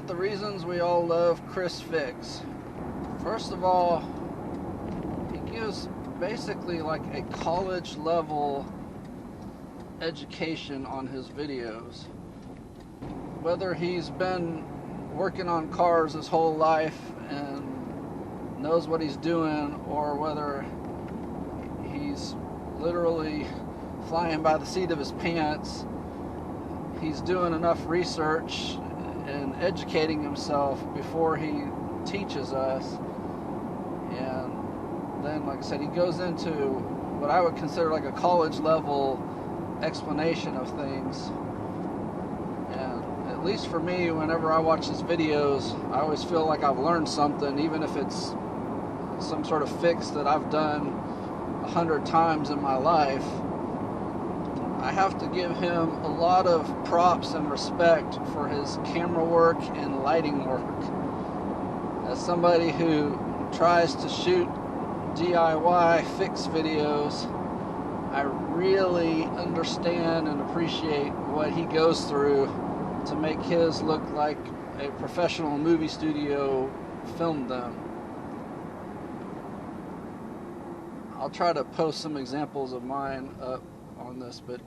about the reasons we all love ChrisFix. First of all, he gives basically like a college level education on his videos. Whether he's been working on cars his whole life and knows what he's doing, or whether he's literally flying by the seat of his pants, he's doing enough research and educating himself before he teaches us. And then, like I said, he goes into what I would consider like a college level explanation of things. And at least for me, whenever I watch his videos, I always feel like I've learned something, even if it's some sort of fix that I've done 100 times in my life. I have to give him a lot of props and respect for his camera work and lighting work. As somebody who tries to shoot DIY fix videos, I really understand and appreciate what he goes through to make his look like a professional movie studio filmed them. I'll try to post some examples of mine up on this, but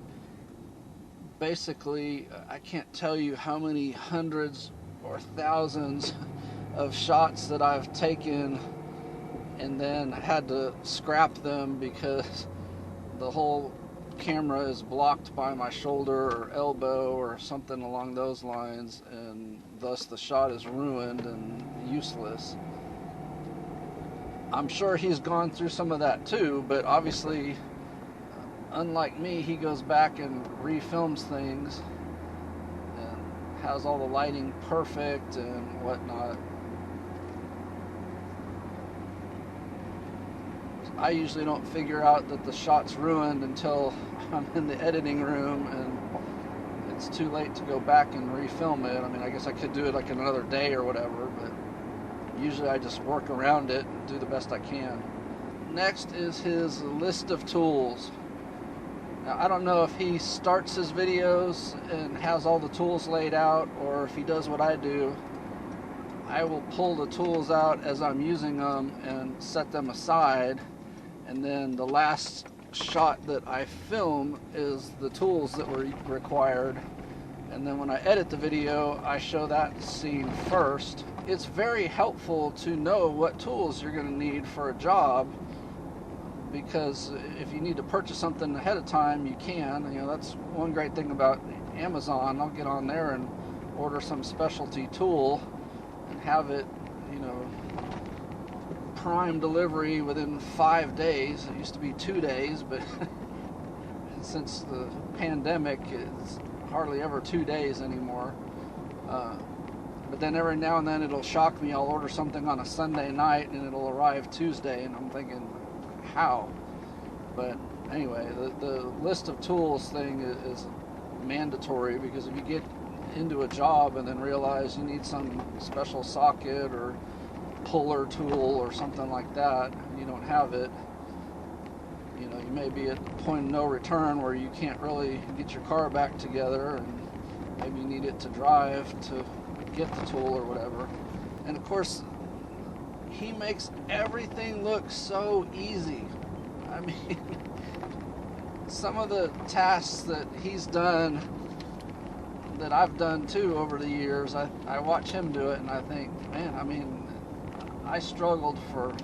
basically I can't tell you how many hundreds or thousands of shots that I've taken and then had to scrap them because the whole camera is blocked by my shoulder or elbow or something along those lines, and thus the shot is ruined and useless. I'm sure he's gone through some of that too, but obviously, unlike me, he goes back and refilms things and has all the lighting perfect and whatnot. I usually don't figure out that the shot's ruined until I'm in the editing room and it's too late to go back and refilm it. I mean, I guess I could do it like another day or whatever, but usually I just work around it and do the best I can. Next is his list of tools. Now, I don't know if he starts his videos and has all the tools laid out, or if he does what I do. I will pull the tools out as I'm using them and set them aside, and then the last shot that I film is the tools that were required. And then when I edit the video, I show that scene first. It's very helpful to know what tools you're going to need for a job, because if you need to purchase something ahead of time, you can. You know, that's one great thing about Amazon. I'll get on there and order some specialty tool and have it, you know, prime delivery within 5 days. It used to be 2 days, but since the pandemic, it's hardly ever 2 days anymore. But then every now and then it'll shock me. I'll order something on a Sunday night and it'll arrive Tuesday, and I'm thinking, how? But anyway, the list of tools thing is mandatory, because if you get into a job and then realize you need some special socket or puller tool or something like that, and you don't have it, you know, you may be at a point of no return where you can't really get your car back together, and maybe you need it to drive to get the tool or whatever. And of course, he makes everything look so easy. I mean, some of the tasks that he's done that I've done too over the years, I watch him do it and I think, man, I mean, I struggled for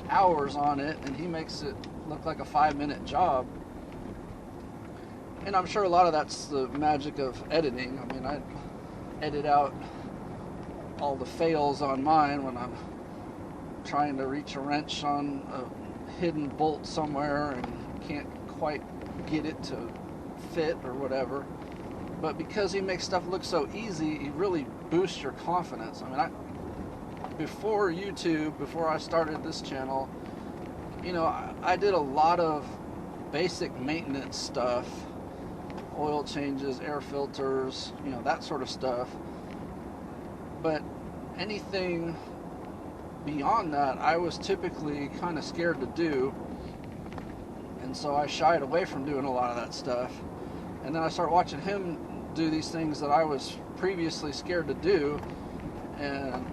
hours on it and he makes it look like a 5-minute job. And I'm sure a lot of that's the magic of editing. I mean, I edit out all the fails on mine when I'm trying to reach a wrench on a hidden bolt somewhere and can't quite get it to fit or whatever. But because he makes stuff look so easy, he really boosts your confidence. I mean, before YouTube, before I started this channel, you know, I did a lot of basic maintenance stuff, oil changes, air filters, you know, that sort of stuff. But anything beyond that, I was typically kind of scared to do, and so I shied away from doing a lot of that stuff. And then I started watching him do these things that I was previously scared to do, And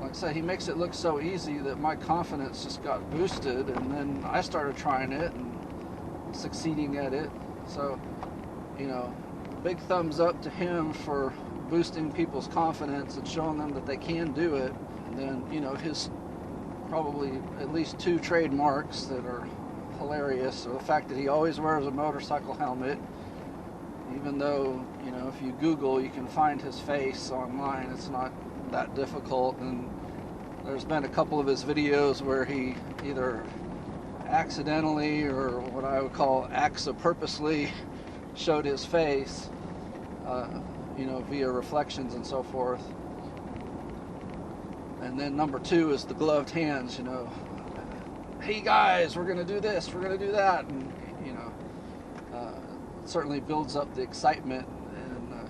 like I said, he makes it look so easy that my confidence just got boosted, and then I started trying it and succeeding at it. So, you know, big thumbs up to him for boosting people's confidence and showing them that they can do it. And then, you know, his probably at least 2 trademarks that are hilarious are the fact that he always wears a motorcycle helmet, even though, you know, if you Google, you can find his face online. It's not that difficult. And there's been a couple of his videos where he either accidentally or what I would call purposely showed his face, you know, via reflections and so forth. And then number 2 is the gloved hands, you know. Hey guys, we're going to do this, we're going to do that. And, you know, it certainly builds up the excitement and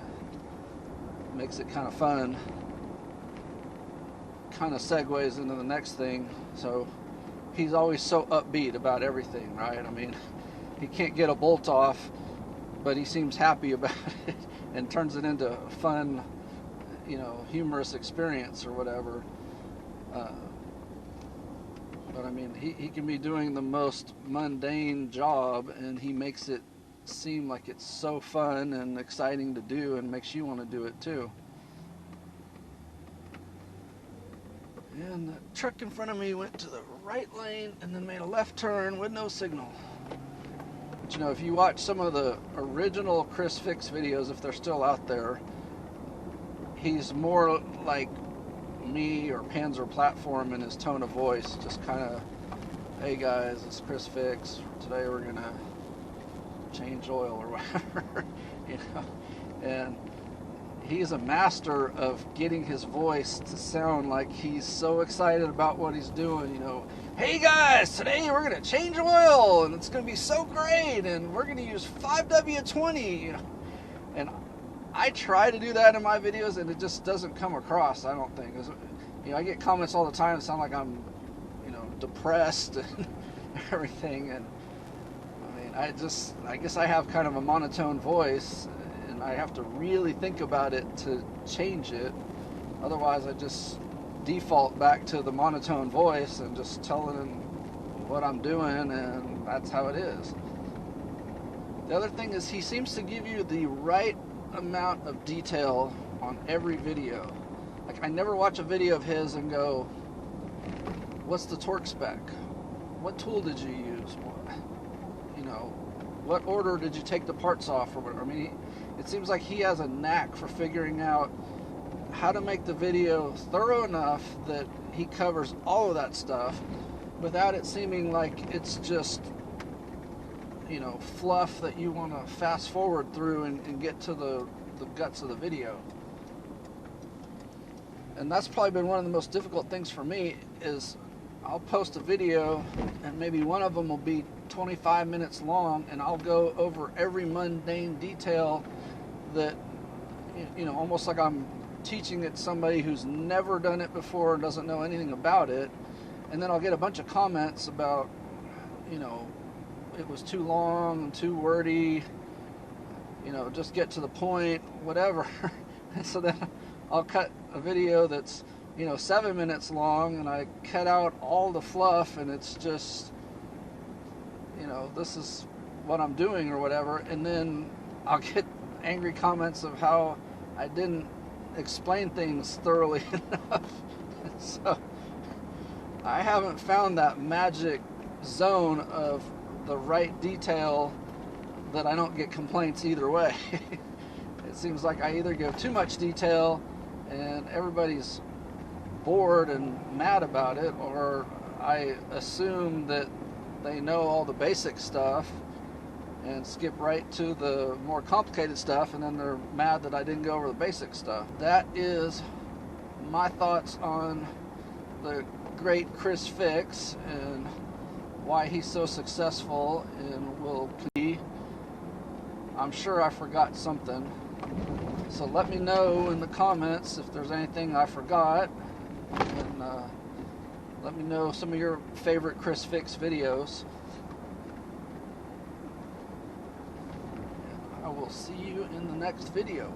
makes it kind of fun. Kind of segues into the next thing. So he's always so upbeat about everything, right? I mean, he can't get a bolt off, but he seems happy about it and turns it into a fun, you know, humorous experience or whatever. But I mean, he can be doing the most mundane job, and he makes it seem like it's so fun and exciting to do, and makes you want to do it too. And the truck in front of me went to the right lane and then made a left turn with no signal. But you know, if you watch some of the original ChrisFix videos, if they're still out there, he's more like me or Panzer Platform in his tone of voice. Just kind of, hey guys, it's ChrisFix. Today we're going to change oil or whatever, you know. And he's a master of getting his voice to sound like he's so excited about what he's doing, you know. Hey guys, today we're going to change oil and it's going to be so great and we're going to use 5W20, you know. And I try to do that in my videos and it just doesn't come across, I don't think. You know, I get comments all the time that sound like I'm, you know, depressed and everything. And I mean, I guess I have kind of a monotone voice, and I have to really think about it to change it. Otherwise, I just default back to the monotone voice and just telling him what I'm doing, and that's how it is. The other thing is he seems to give you the right amount of detail on every video. Like, I never watch a video of his and go, what's the torque spec? What tool did you use? You know, what order did you take the parts off or whatever? I mean, it seems like he has a knack for figuring out how to make the video thorough enough that he covers all of that stuff without it seeming like it's just, you know, fluff that you want to fast forward through and get to the guts of the video. And that's probably been one of the most difficult things for me, is I'll post a video and maybe one of them will be 25 minutes long, and I'll go over every mundane detail that, you know, almost like I'm teaching it to somebody who's never done it before and doesn't know anything about it. And then I'll get a bunch of comments about, you know, it was too long and too wordy, you know, just get to the point, whatever. And so then I'll cut a video that's, you know, 7 minutes long, and I cut out all the fluff, and it's just, you know, this is what I'm doing or whatever. And then I'll get angry comments of how I didn't explain things thoroughly enough. So I haven't found that magic zone of the right detail that I don't get complaints either way. It seems like I either give too much detail and everybody's bored and mad about it, or I assume that they know all the basic stuff and skip right to the more complicated stuff, and then they're mad that I didn't go over the basic stuff. That is my thoughts on the great ChrisFix and why he's so successful and will be. I'm sure I forgot something, so let me know in the comments if there's anything I forgot, and let me know some of your favorite ChrisFix videos. I will see you in the next video.